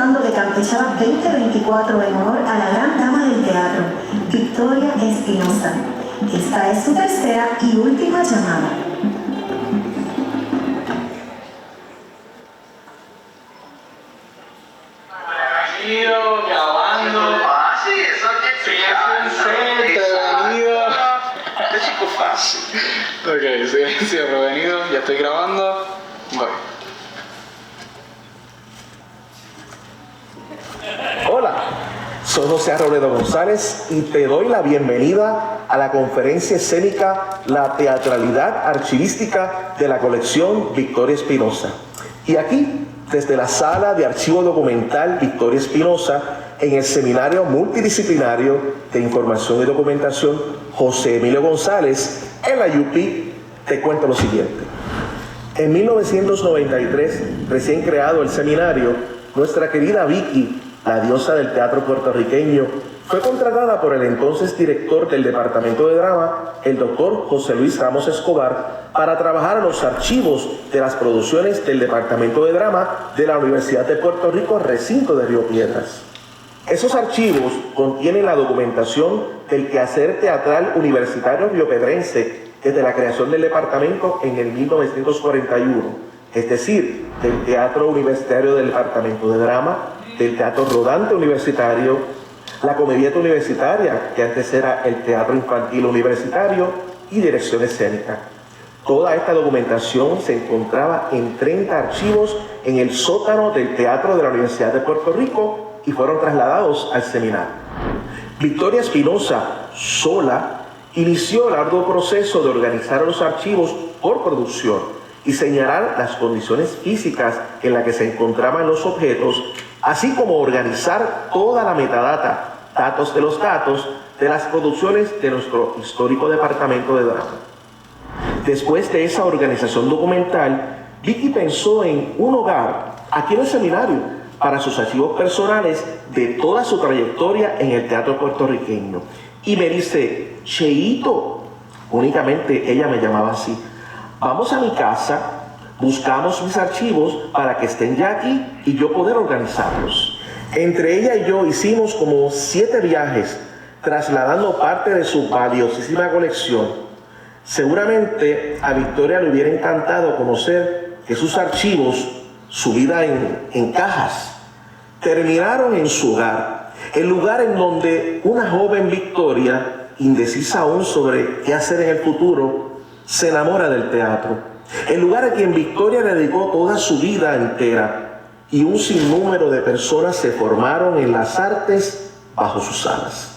participando de Campechada 2024 en honor a la gran dama del teatro, Victoria Espinosa. Esta es su tercera y última llamada. Grabando. Fácil, eso es Prevenido. Este chico fácil. Ok, silencio, prevenido. Ya estoy grabando. Voy. Hola, soy José Arroledo González y te doy la bienvenida a la conferencia escénica La Teatralidad Archivística de la colección Victoria Espinosa. Y aquí, desde la Sala de Archivo Documental Victoria Espinosa, en el Seminario Multidisciplinario de Información y Documentación José Emilio González, en la UPI, te cuento lo siguiente. En 1993, recién creado el seminario, nuestra querida Vicky, la diosa del teatro puertorriqueño, fue contratada por el entonces director del Departamento de Drama, el doctor José Luis Ramos Escobar, para trabajar en los archivos de las producciones del Departamento de Drama de la Universidad de Puerto Rico, recinto de Río Piedras. Esos archivos contienen la documentación del quehacer teatral universitario riopedrense desde la creación del departamento en el 1941, es decir, del Teatro Universitario del Departamento de Drama, del Teatro Rodante Universitario, la Comedieta Universitaria, que antes era el Teatro Infantil Universitario, y Dirección Escénica. Toda esta documentación se encontraba en 30 archivos en el sótano del Teatro de la Universidad de Puerto Rico y fueron trasladados al seminario. Victoria Espinosa, sola, inició el arduo proceso de organizar los archivos por producción y señalar las condiciones físicas en las que se encontraban los objetos, así como organizar toda la metadata, datos de los datos, de las producciones de nuestro histórico departamento de drama. Después de esa organización documental, Vicky pensó en un hogar aquí en el seminario para sus archivos personales de toda su trayectoria en el teatro puertorriqueño. Y me dice, Cheito, únicamente ella me llamaba así, vamos a mi casa, buscamos mis archivos para que estén ya aquí y yo poder organizarlos. Entre ella y yo hicimos como 7 viajes, trasladando parte de su valiosísima colección. Seguramente a Victoria le hubiera encantado conocer que sus archivos, subida en cajas, terminaron en su hogar, el lugar en donde una joven Victoria, indecisa aún sobre qué hacer en el futuro, se enamora del teatro. El lugar a quien Victoria le dedicó toda su vida entera, y un sinnúmero de personas se formaron en las artes bajo sus alas.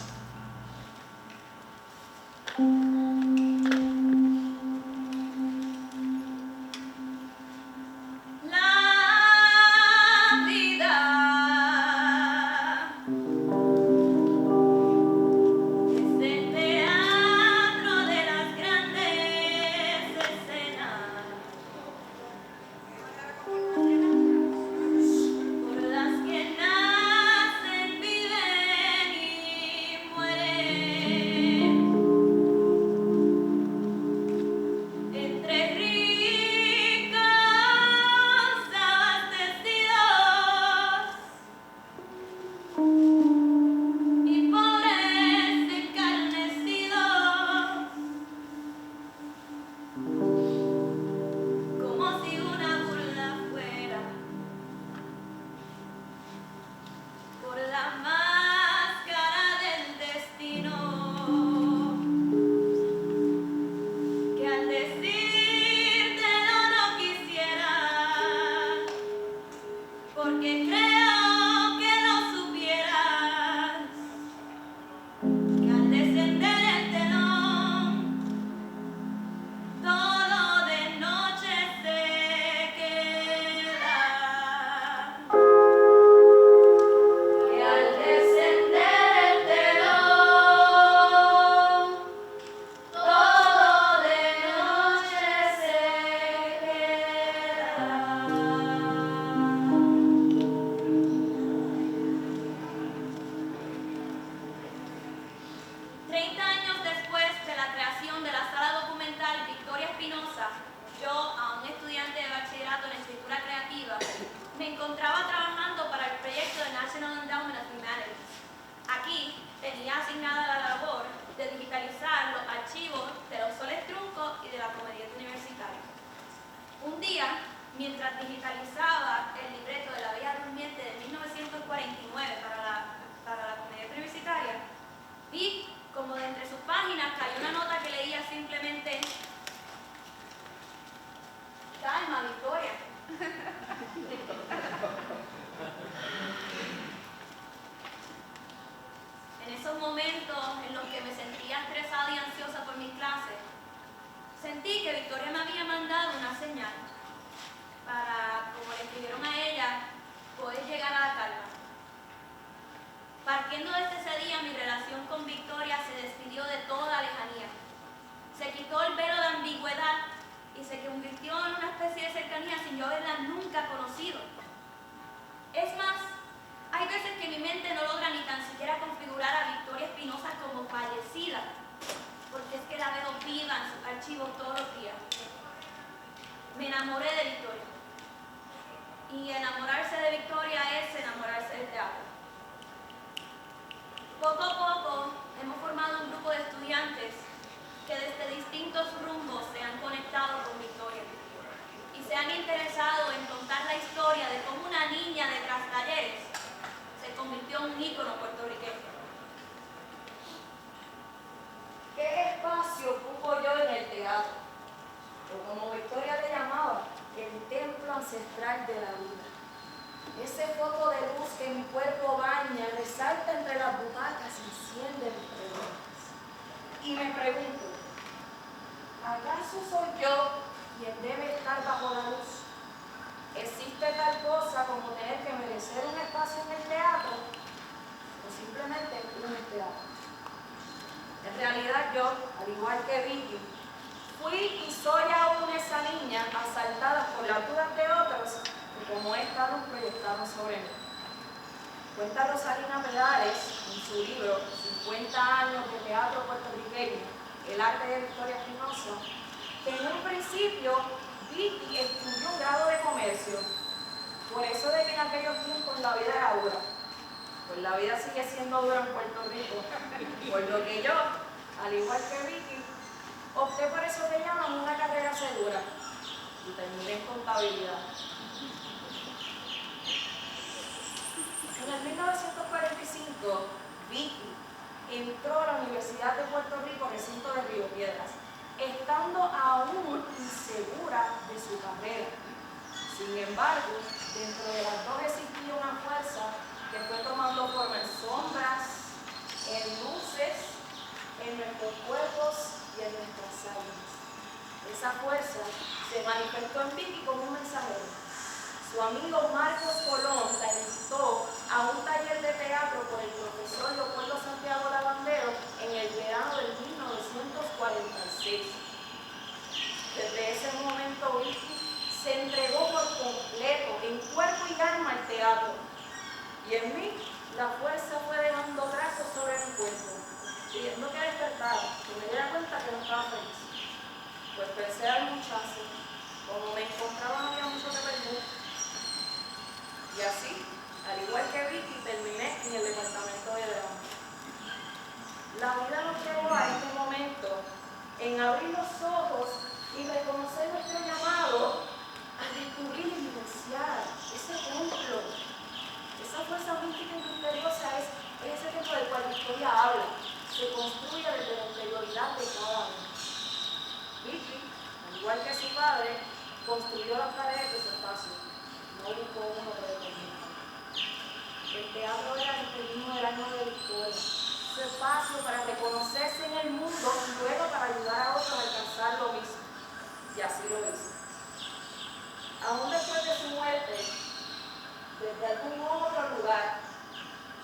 Partiendo desde ese día, mi relación con Victoria se despidió de toda lejanía. Se quitó el velo de ambigüedad y se convirtió en una especie de cercanía sin yo haberla nunca conocido. Es más, hay veces que mi mente no logra ni tan siquiera configurar a Victoria Espinosa como fallecida, porque es que la veo viva en sus archivos todos los días. Me enamoré de Victoria. Y enamorarse de Victoria es enamorarse del teatro. Poco a poco hemos formado un grupo de estudiantes que desde distintos rumbos se han conectado con Victoria y se han interesado en contar la historia de cómo una niña de Trastalleres se convirtió en un ícono puertorriqueño. ¿Qué espacio ocupo yo en el teatro? O como Victoria le llamaba, el templo ancestral de la vida. Ese foco de luz que mi cuerpo baña, resalta entre las butacas y enciende mis preguntas. Y me pregunto, ¿acaso soy yo quien debe estar bajo la luz? ¿Existe tal cosa como tener que merecer un espacio en el teatro? ¿O simplemente un teatro? En realidad yo, al igual que Vicky, fui y soy aún esa niña asaltada por las dudas de otros que como esta luz proyectaron sobre mí. Cuenta Rosalina Pedales en su libro 50 años de teatro puertorriqueño, el arte de Victoria Espinosa, que en un principio Vicky estudió un grado de comercio. Por eso de que en aquellos tiempos la vida era dura. Pues la vida sigue siendo dura en Puerto Rico. Por lo que yo, al igual que Vicky, opté por eso que llaman una carrera segura y terminé en contabilidad. En el 1945, Vicky entró a la Universidad de Puerto Rico, recinto de Río Piedras, estando aún insegura de su carrera. Sin embargo, dentro de las dos existía una fuerza que fue tomando forma en sombras, en luces, en nuestros cuerpos y en nuestras almas. Esa fuerza se manifestó en Vicky como un mensajero. Su amigo Marcos Colón la invitó a un taller de teatro por el profesor Leopoldo Santiago Lavandero en el verano del 1946. Desde ese momento Vicky se entregó por completo, en cuerpo y alma, al teatro. Y en mí la fuerza fue dejando trazos sobre mi cuerpo, pidiendo que despertara, que me diera cuenta que no estaba feliz. Pues pensé al muchacho, como me encontraba no había mucho que perder. Y así, al igual que Vicky, terminé en el departamento de drama. La vida nos llevó a este momento, en abrir los ojos y reconocer nuestro llamado a descubrir y vivenciar ese templo. Esa fuerza mística y misteriosa es ese templo del cual Victoria habla. Se construye desde la interioridad de cada uno. Vicky, al igual que su padre, construyó las paredes de su espacio. No buscó uno predeterminado. El teatro era el camino del alma de Victoria. Su espacio para reconocerse en el mundo y luego para ayudar a otros a alcanzar lo mismo. Y así lo hizo. Aún después de su muerte, desde algún otro lugar,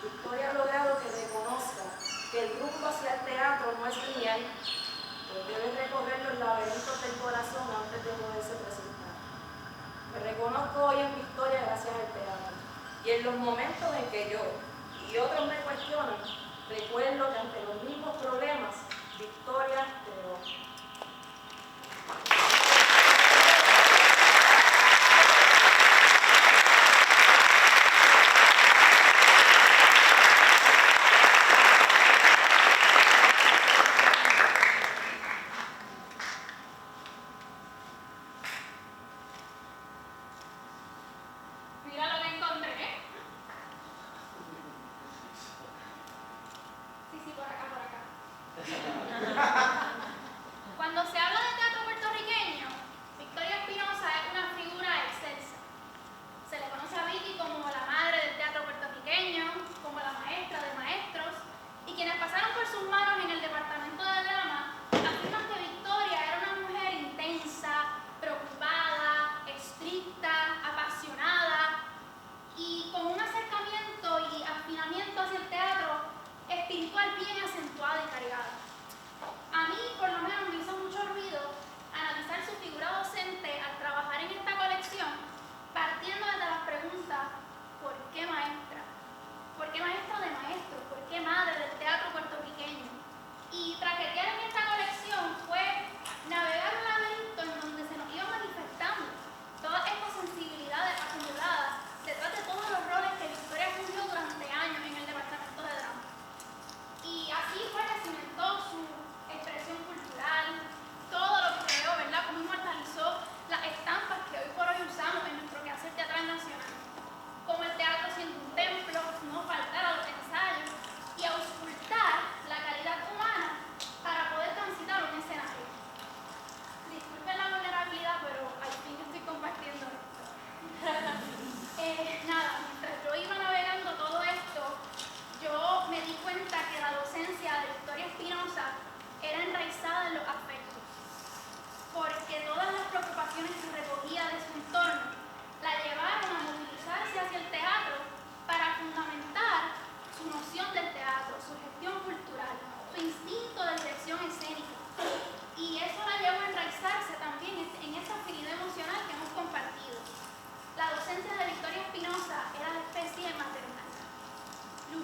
Victoria ha logrado que reconozca que el rumbo hacia el teatro no es lineal, pues debe recorrer los laberintos del corazón antes de poderse presentar. Me reconozco hoy en Victoria gracias al teatro, y en los momentos en que yo y otros me cuestionan, recuerdo que ante los mismos problemas, Victoria creó.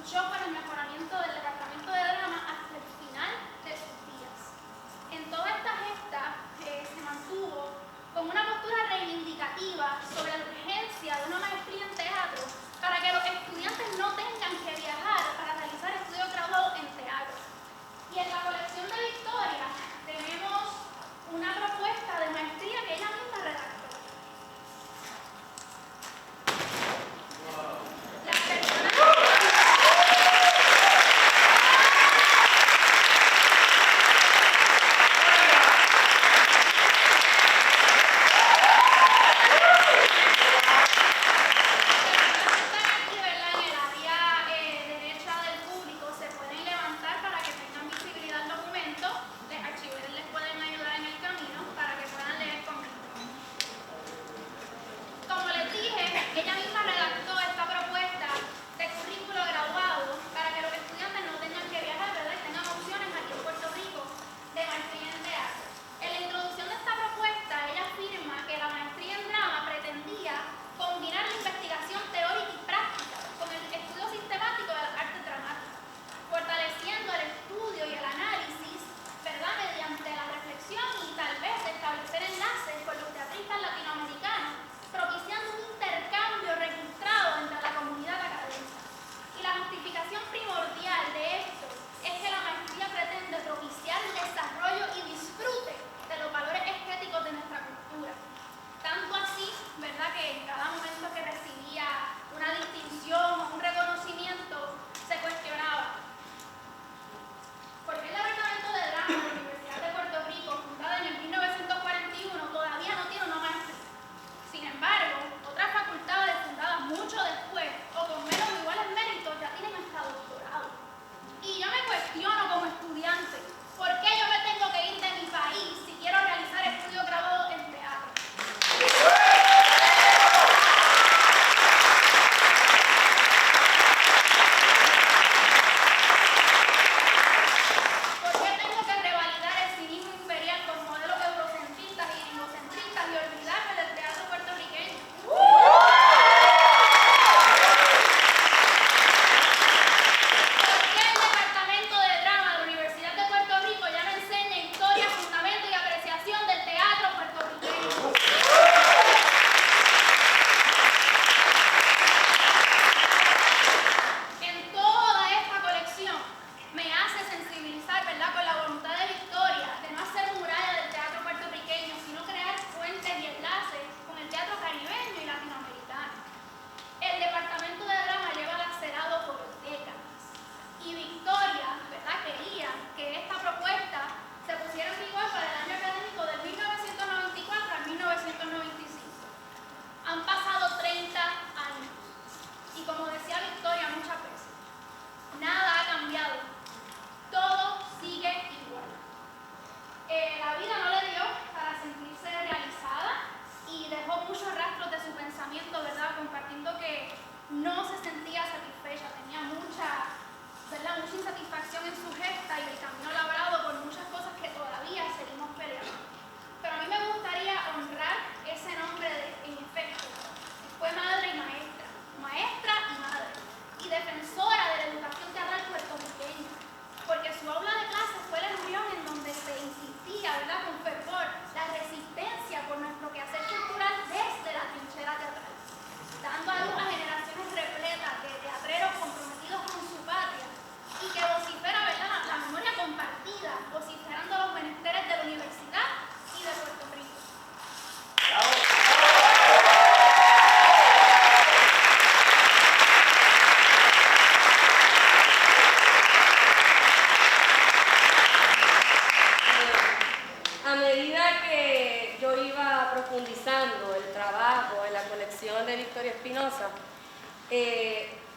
luchó por el mejoramiento del Departamento de Drama hasta el final de sus días. En toda esta gesta se mantuvo con una postura reivindicativa sobre la urgencia de una maestría en teatro para que los estudiantes no tengan que viajar para realizar estudios graduados en teatro. Y en la colección de Victoria tenemos una propuesta de maestría que ella misma redactó. Las personas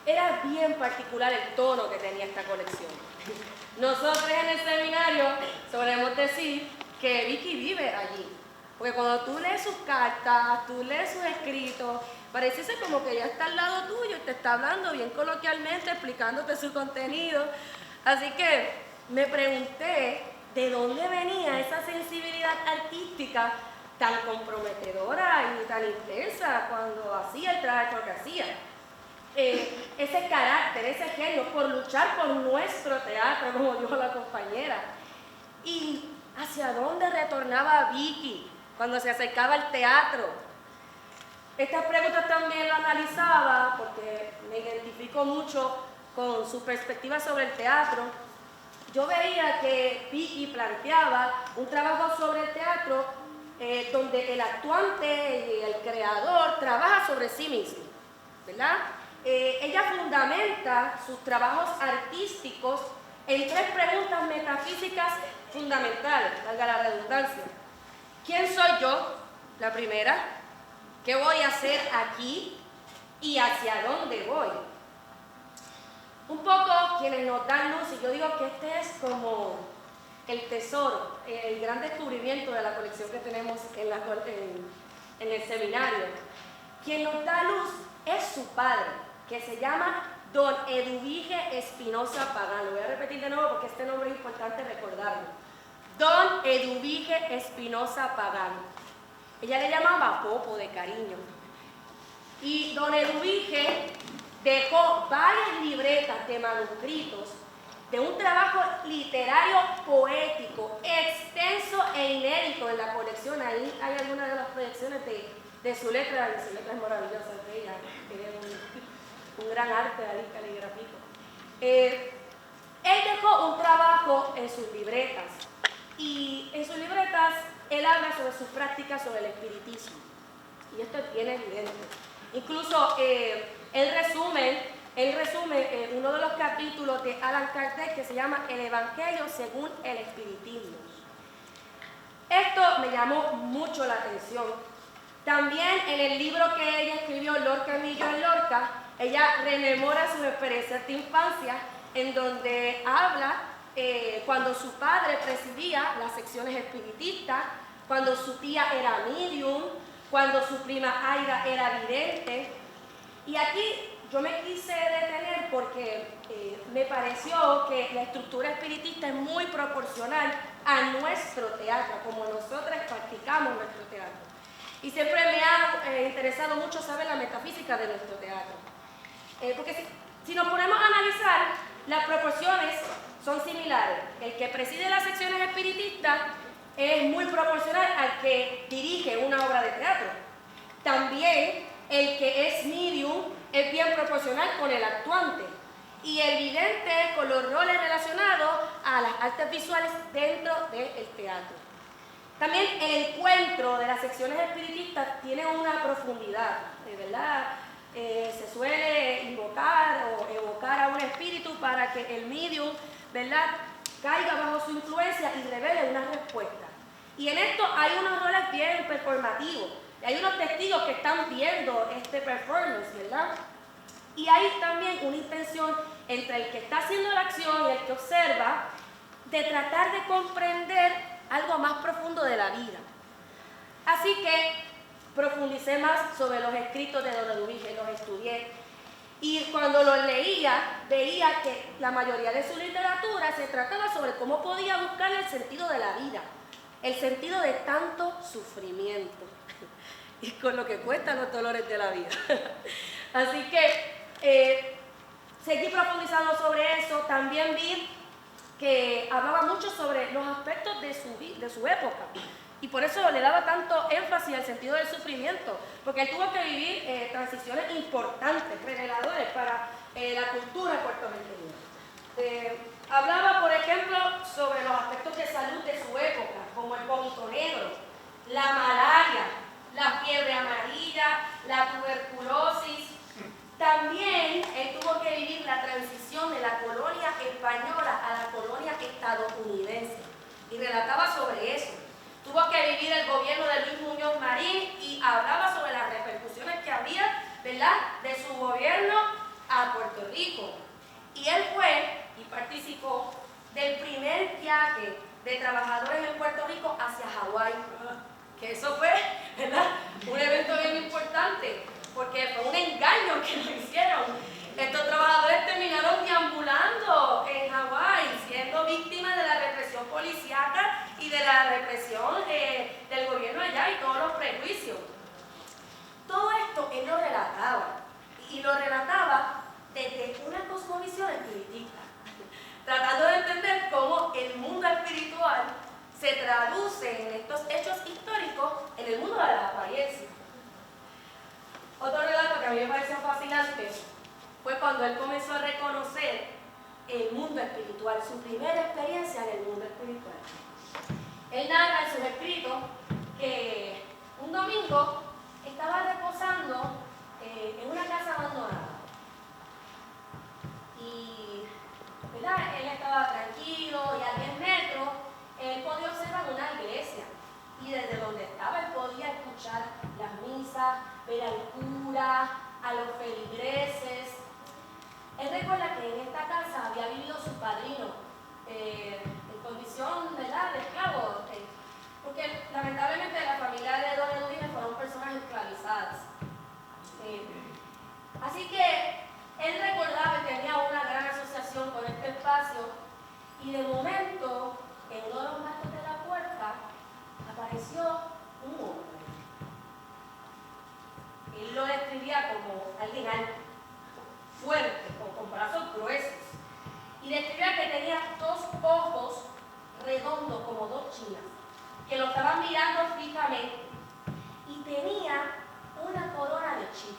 era bien particular el tono que tenía esta colección. Nosotros en el seminario solemos decir que Vicky vive allí, porque cuando tú lees sus cartas, tú lees sus escritos, parece como que ella está al lado tuyo y te está hablando bien coloquialmente, explicándote su contenido. Así que me pregunté de dónde venía esa sensibilidad artística tan comprometedora y tan intensa cuando hacía el trabajo que hacía. ese carácter, ese genio, por luchar por nuestro teatro, como dijo la compañera. ¿Y hacia dónde retornaba Vicky cuando se acercaba al teatro? Estas preguntas también las analizaba porque me identifico mucho con su perspectiva sobre el teatro. Yo veía que Vicky planteaba un trabajo sobre el teatro donde el actuante y el creador trabaja sobre sí mismo, ¿verdad? Ella fundamenta sus trabajos artísticos en 3 preguntas metafísicas fundamentales, valga la redundancia. ¿Quién soy yo? La primera. ¿Qué voy a hacer aquí? ¿Y hacia dónde voy? Un poco quienes nos dan luz, y yo digo que este es como el tesoro, el gran descubrimiento de la colección que tenemos en el seminario. Quien nos da luz es su padre, que se llama Don Eduvige Espinosa Pagán. Lo voy a repetir de nuevo porque este nombre es importante recordarlo. Don Eduvige Espinosa Pagán. Ella le llamaba Popo de cariño. Y Don Eduvige dejó varias libretas de manuscritos de un trabajo literario poético, extenso e inédito en la colección. Ahí hay algunas de las proyecciones de su letra, y su letra es maravillosa, ella tiene un gran arte ahí caligráfico. Él dejó un trabajo en sus libretas, y en sus libretas él habla sobre sus prácticas sobre el espiritismo, y esto es bien evidente. Incluso él resume uno de los capítulos de Allan Kardec que se llama El Evangelio según el Espiritismo. Esto me llamó mucho la atención. También en el libro que ella escribió, Lorca Millo en Lorca, ella rememora sus experiencias de infancia, en donde habla cuando su padre presidía las secciones espiritistas, cuando su tía era medium, cuando su prima Aida era vidente. Y aquí yo me quise detener porque me pareció que la estructura espiritista es muy proporcional a nuestro teatro, como nosotros practicamos nuestro teatro. Y siempre me ha interesado mucho saber la metafísica de nuestro teatro. Porque si nos ponemos a analizar, las proporciones son similares. El que preside las secciones espiritistas es muy proporcional al que dirige una obra de teatro. También el que es medium es bien proporcional con el actuante, y el vidente con los roles relacionados a las artes visuales dentro del teatro. También el encuentro de las secciones espiritistas tiene una profundidad, ¿verdad? Se suele invocar o evocar a un espíritu para que el medium, ¿verdad?, caiga bajo su influencia y revele una respuesta. Y en esto hay unos roles bien performativos. Y hay unos testigos que están viendo este performance, ¿verdad? Y hay también una intención entre el que está haciendo la acción y el que observa de tratar de comprender algo más profundo de la vida. Así que profundicé más sobre los escritos de Don Eduvige, los estudié. Y cuando los leía, veía que la mayoría de su literatura se trataba sobre cómo podía buscar el sentido de la vida, el sentido de tanto sufrimiento. Y con lo que cuestan los dolores de la vida. Así que seguí profundizando sobre eso. También vi que hablaba mucho sobre los aspectos de su época. Y por eso le daba tanto énfasis al sentido del sufrimiento, porque él tuvo que vivir transiciones importantes, reveladoras para la cultura puertorriqueña. Hablaba, por ejemplo, sobre los aspectos de salud de su época, como el vómito negro, la malaria, la fiebre amarilla, la tuberculosis. También él tuvo que vivir la transición de la colonia española a la colonia estadounidense, y relataba sobre eso. Tuvo que vivir el gobierno de Luis Muñoz Marín y hablaba sobre las repercusiones que había, ¿verdad?, de su gobierno a Puerto Rico. Y él fue y participó del primer viaje de trabajadores en Puerto Rico hacia Hawái. Que eso fue, ¿verdad?, un evento bien importante, porque fue un engaño que nos hicieron. Estos trabajadores terminaron deambulando en Hawái, siendo víctimas de la represión policíaca y de la represión del gobierno allá y todos los prejuicios. Todo esto él lo relataba, y lo relataba desde tratando de entender cómo el mundo espiritual se traduce en estos hechos históricos en el mundo de las apariencias. Otro relato que a mí me pareció fascinante fue cuando él comenzó a reconocer el mundo espiritual, su primera experiencia en el mundo espiritual. Él narra en sus escritos que un domingo estaba reposando en una casa abandonada. Y ¿verdad? Él estaba tranquilo y a 10 metros él podía observar una iglesia. Y desde donde estaba él podía escuchar las misas, ver al cura, a los feligreses. Él recuerda que en esta casa había vivido su padrino en condición, ¿verdad?, de esclavo, porque lamentablemente la familia de Don Edwin fueron personas esclavizadas. Así que él recordaba que tenía una gran asociación con este espacio y de momento, en uno de los marcos de la puerta, apareció un hombre. Él lo describía como alguien alto, fuerte, con brazos gruesos, y describía que tenía dos ojos redondos como dos chinas, que lo estaban mirando fijamente, y tenía una corona de chifres.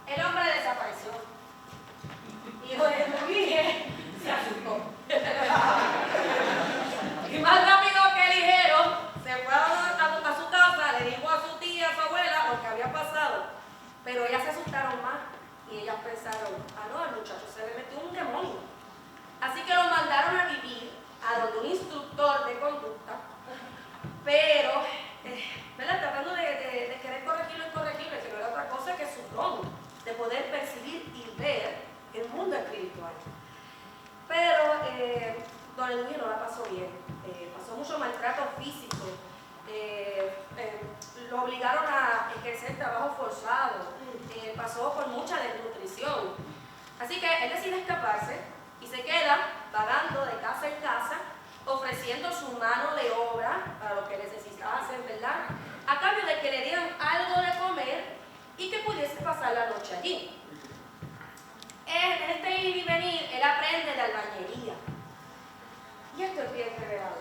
El hombre desapareció. Y Don Edwige se asustó. Y más rápido que ligero, se fue a su casa, le dijo a su tía, a su abuela, lo que había pasado. Pero ellas se asustaron más y ellas pensaron, no, el muchacho se le metió un demonio. Así que lo mandaron a vivir a donde un instructor de conducta, pero, ¿verdad?, tratando de querer corregir lo incorregible, que no era otra cosa que su don de poder percibir y ver el mundo espiritual. Pero Don Edwin no la pasó bien, pasó mucho maltrato físico, lo obligaron a ejercer trabajo forzado, pasó por mucha desnutrición. Así que él decide escaparse y se queda vagando de casa en casa, ofreciendo su mano de obra para lo que necesitaba hacer, ¿verdad?, a cambio de que le dieran algo de comer y que pudiese pasar la noche allí. En este ir y venir, él aprende de albañería. Y esto es bien revelado,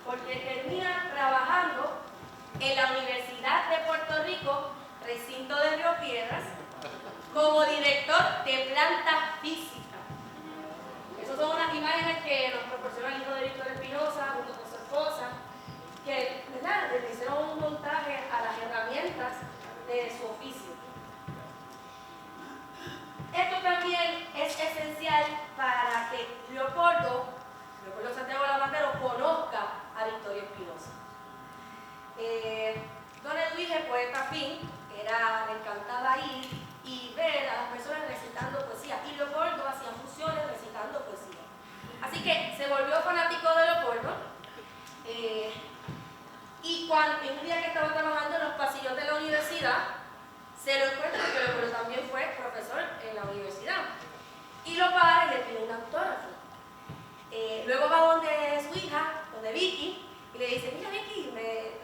porque termina trabajando en la Universidad de Puerto Rico, recinto de Río Piedras, como director de planta física. Esas son unas imágenes que nos proporciona el hijo de Víctor Espinosa junto con su esposa, que, ¿verdad?, le hicieron un montaje a las herramientas de su oficio. Esto también es esencial para que Leopoldo Santiago Lavandero conozca a Victoria Espinosa. Don Edwige, poeta afín, le encantaba ir y ver a las personas recitando poesía, y Leopoldo hacía funciones recitando poesía. Así que se volvió fanático de Leopoldo, y en un día que estaba trabajando en los pasillos de la universidad, se lo encuentra porque Leopoldo también fue profesor en la universidad, y lo para y le pide un autógrafo. Luego va donde su hija, donde Vicky, y le dice, mira Vicky,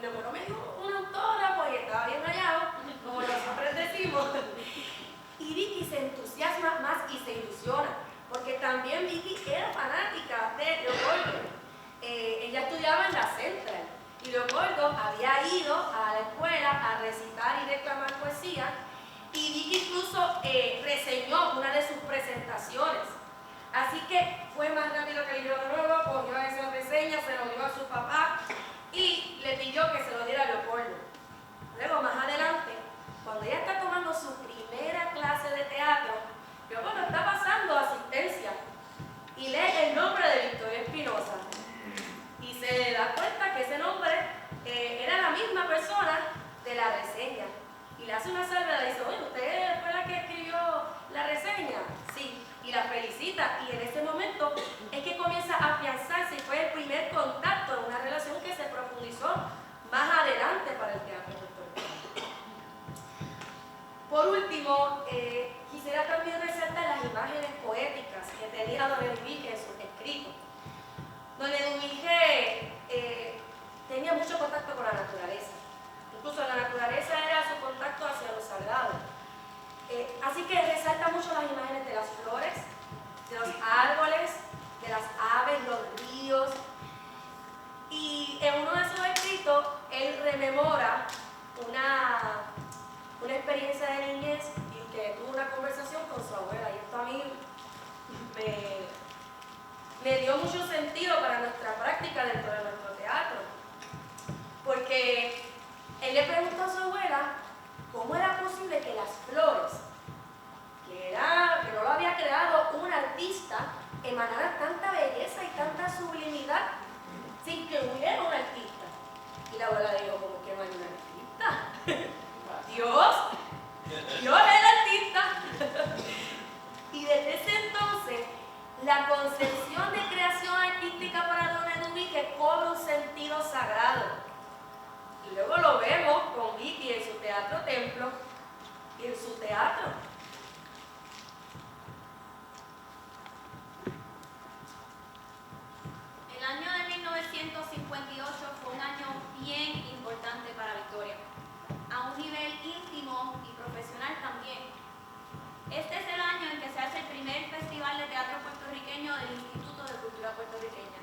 Leopoldo me dio un autógrafo y estaba bien rayado, como nosotros decimos. Y Vicky se entusiasma más y se ilusiona, porque también Vicky era fanática de Leopoldo. Ella estudiaba en la Central, y Leopoldo había ido a la escuela a recitar y declamar poesía, y Vicky incluso reseñó una de sus presentaciones. Así que fue más rápido que el libro de nuevo, cogió esa reseña, se lo dio a su papá y le pidió que se lo diera a Leopoldo. Luego, más adelante, cuando ella está tomando su primera clase de teatro, Leopoldo está pasando asistencia y lee el nombre de Victoria Espinosa. Y se da cuenta que ese nombre era la misma persona de la reseña. Y le hace una salvedad y dice, oye, ¿usted fue la que escribió la reseña? Sí. Y la felicita, y en ese momento es que comienza a afianzarse y fue el primer contacto en una relación que se profundizó más adelante para el teatro puertorriqueño. Por último, quisiera también resaltar las imágenes poéticas que tenía Don Edwige en sus escritos. Don Edwige acto hacia lo sagrado. Así que resalta mucho las imágenes de las flores, de los árboles, de las aves, los ríos. Y en uno de sus escritos, él rememora una experiencia de niñez y que tuvo una conversación con su abuela. Y esto a mí me dio mucho sentido para nuestra práctica dentro de nuestro teatro. Porque él le preguntó a su abuela cómo era posible que las flores, que no lo había creado un artista, emanaran tanta belleza y tanta sublimidad sin que hubiera un artista. Y la abuela dijo, ¿cómo que no hay un artista? Dios es el artista. Y desde ese entonces, la concepción de creación artística para Don Eduvique cobra un sentido sagrado. Y luego lo vemos con Vicky en su teatro templo y en su teatro. El año de 1958 fue un año bien importante para Victoria, a un nivel íntimo y profesional también. Este es el año en que se hace el primer Festival de Teatro Puertorriqueño del Instituto de Cultura Puertorriqueña.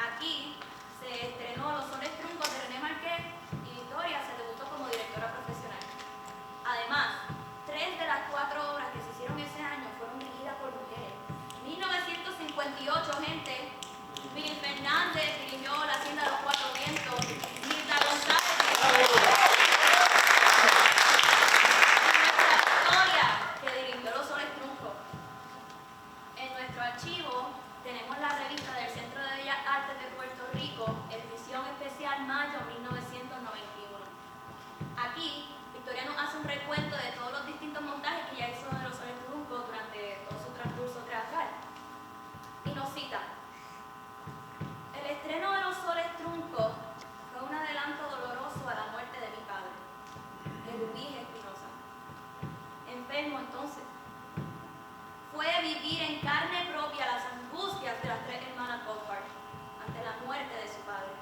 Aquí se estrenó Los Soles Truncos de René Marqués y Victoria se debutó como directora profesional. Además, 3 de las 4 obras que se hicieron ese año fueron dirigidas por mujeres. En 1958, gente, Miguel Fernández dirigió La Hacienda de los Cuatro Vientos, Mirta González dirigió Victoria, que dirigió Los Soles Truncos. En nuestro archivo tenemos la revista del Centro de Bellas Artes de Puerto Rico, edición especial mayo 1991. Aquí, Victoria nos hace un recuento de todos los distintos montajes que ya hizo de Los Soles Truncos durante todo su transcurso teatral. Y nos cita: el estreno de Los Soles Truncos fue un adelanto doloroso a la muerte de mi padre, Eduvique Espinosa. Enfermo entonces, fue vivir en carne propia las angustias de las 3 hermanas Goldfarb ante la muerte de su padre.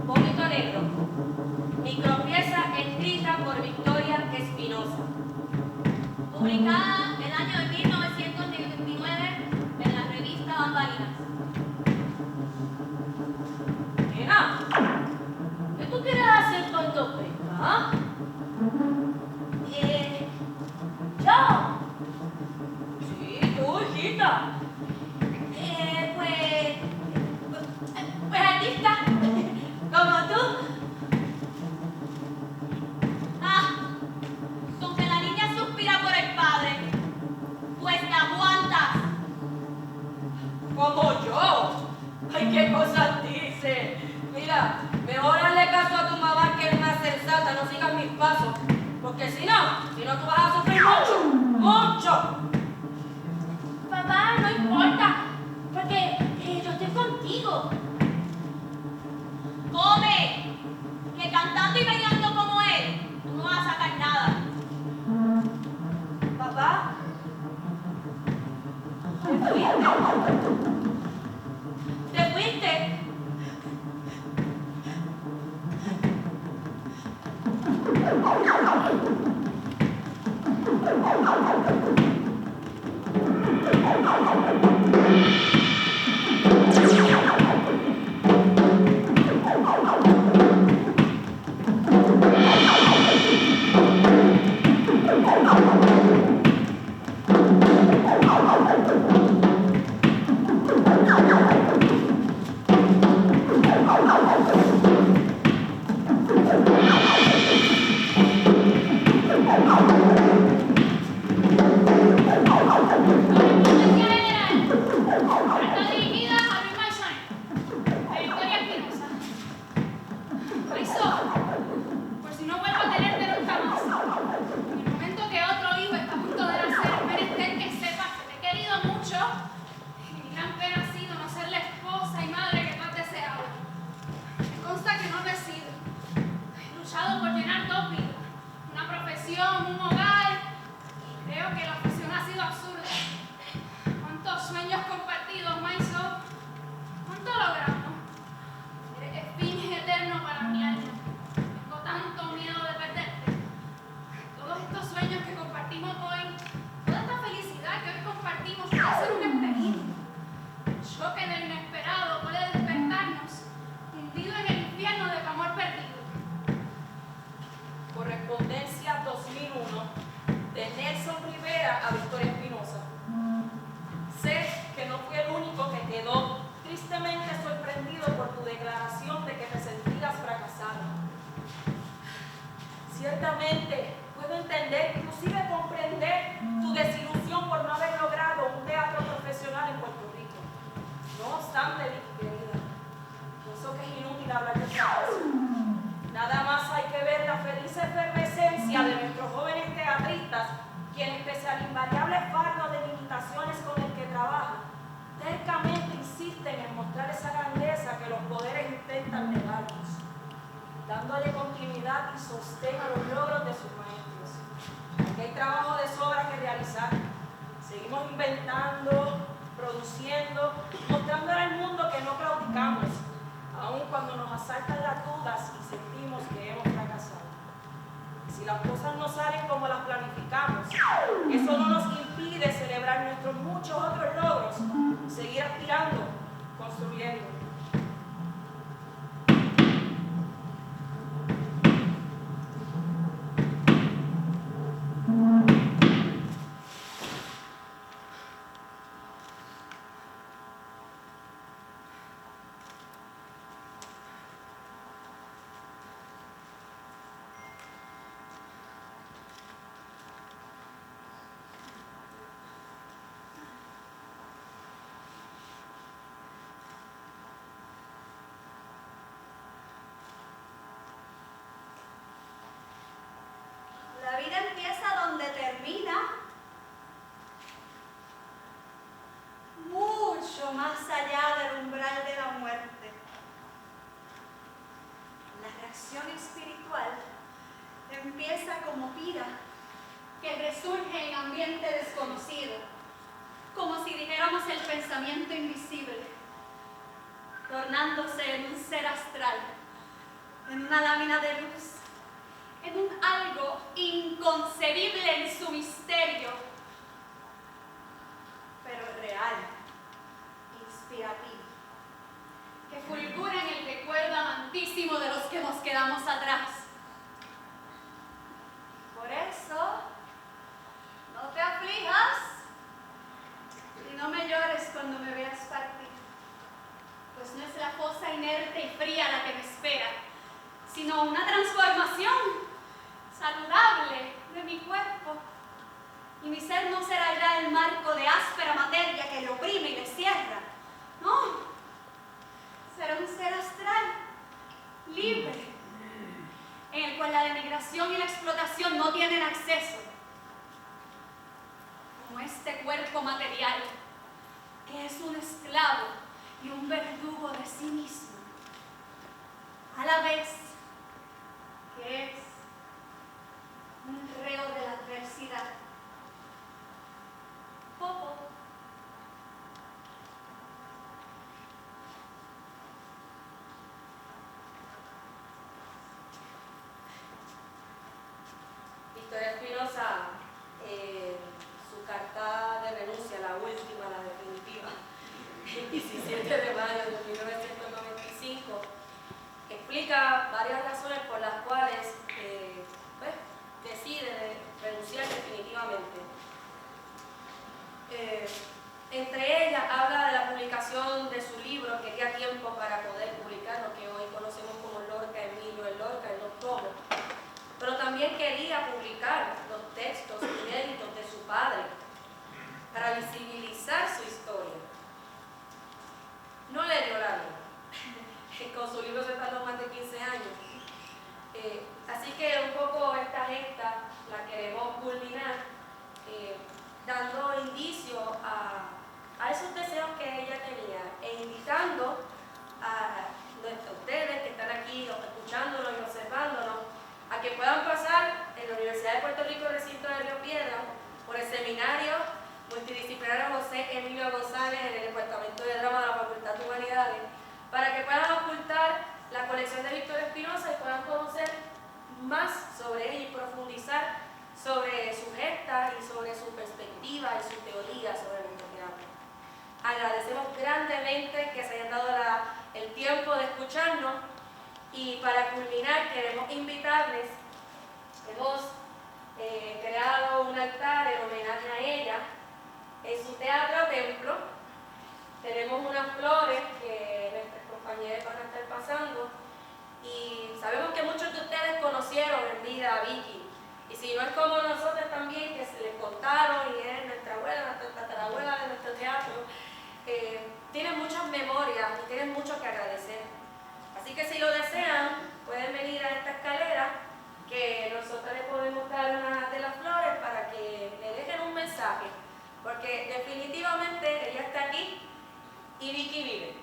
Bonito Negro, micropieza escrita por Victoria Espinosa. Publicada el año de 1999 en la revista Bambalinas. Nena, ¿qué tú quieres hacer con tu prima? ¿Ah? Yo, Sí, tú, hijita. pues artista, como tú. Con que la niña suspira por el padre, pues te aguantas. Como yo. Ay, qué cosas dice. Mira, mejor hazle caso a tu mamá, que es más sensata, no sigas mis pasos. Porque si no tú vas a sufrir mucho, mucho. Papá, no importa, porque yo estoy contigo. Come, que cantando y bailando como él, tú no vas a sacar nada. Papá, ¿te fuiste? ¿Te fuiste? Realmente puedo entender, inclusive comprender tu desilusión por no haber logrado un teatro profesional en Puerto Rico. No obstante, Vicky, querida, pienso que es inútil hablar de eso. Nada más hay que ver la feliz efervescencia de nuestros jóvenes teatristas, quienes pese al invariable fardo de limitaciones con el que trabajan, tercamente insisten en mostrar esa grandeza que los poderes intentan negarnos, dándole continuidad y sostén a los logros de sus maestros. Aquí hay trabajo de sobra que realizar. Seguimos inventando, produciendo, mostrándole al mundo que no claudicamos, aun cuando nos asaltan las dudas y sentimos que hemos fracasado. Si las cosas no salen como las planificamos, eso no nos impide celebrar nuestros muchos otros logros, seguir aspirando, construyendo. La vida empieza donde termina, mucho más allá del umbral de la muerte. La reacción espiritual empieza como vida que resurge en ambiente desconocido, como si dijéramos el pensamiento invisible, tornándose en un ser astral, en una lámina de luz, en un algo inconcebible en su misterio, pero real, inspirativo, que fulgura en el recuerdo amantísimo de los que nos quedamos atrás. Por eso, no te aflijas y no me llores cuando me veas partir, pues no es la fosa inerte y fría la que me espera, sino una transformación saludable de mi cuerpo. Y mi ser no será ya el marco de áspera materia que le oprime y le cierra. No, será un ser astral, libre, en el cual la denigración y la explotación no tienen acceso. Como este cuerpo material, que es un esclavo y un verdugo de sí mismo, a la vez que es un reo de la adversidad. Popo. Victoria Espinosa, su carta de renuncia, la última, la definitiva, el 17 de mayo de 1995, explica varias razones por las cuales decide renunciar definitivamente. Entre ellas habla de la publicación de su libro, quería tiempo para poder publicar lo que hoy conocemos como Lorca, Emilio, el Lorca, en dos tomos, pero también quería publicar los textos inéditos de su padre para visibilizar su historia. No le dio la vida, con su libro se tardó más de 15 años. Así que un poco esta gesta la queremos culminar dando indicio a esos deseos que ella tenía e invitando a ustedes que están aquí escuchándonos y observándonos a que puedan pasar en la Universidad de Puerto Rico, recinto de Río Piedras, por el seminario multidisciplinario José Emilio González en el Departamento de Drama de la Facultad de Humanidades, para que puedan ocultar la colección de Victoria Espinosa y puedan conocer más sobre ella y profundizar sobre su gesta y sobre su perspectiva y su teoría sobre nuestro teatro. Agradecemos grandemente que se hayan dado el tiempo de escucharnos y para culminar queremos invitarles, hemos creado un altar en homenaje a ella en su teatro templo. Tenemos unas flores que nuestros compañeros van a estar pasando y sabemos que muchos de ustedes conocieron en vida a Vicky si no es como nosotros también, que se les contaron y es nuestra abuela, nuestra tatarabuela de nuestro teatro, tienen muchas memorias y tienen mucho que agradecer. Así que si lo desean, pueden venir a esta escalera que nosotros les podemos dar una de las flores para que le dejen un mensaje, porque definitivamente ella está aquí y Vicky vive.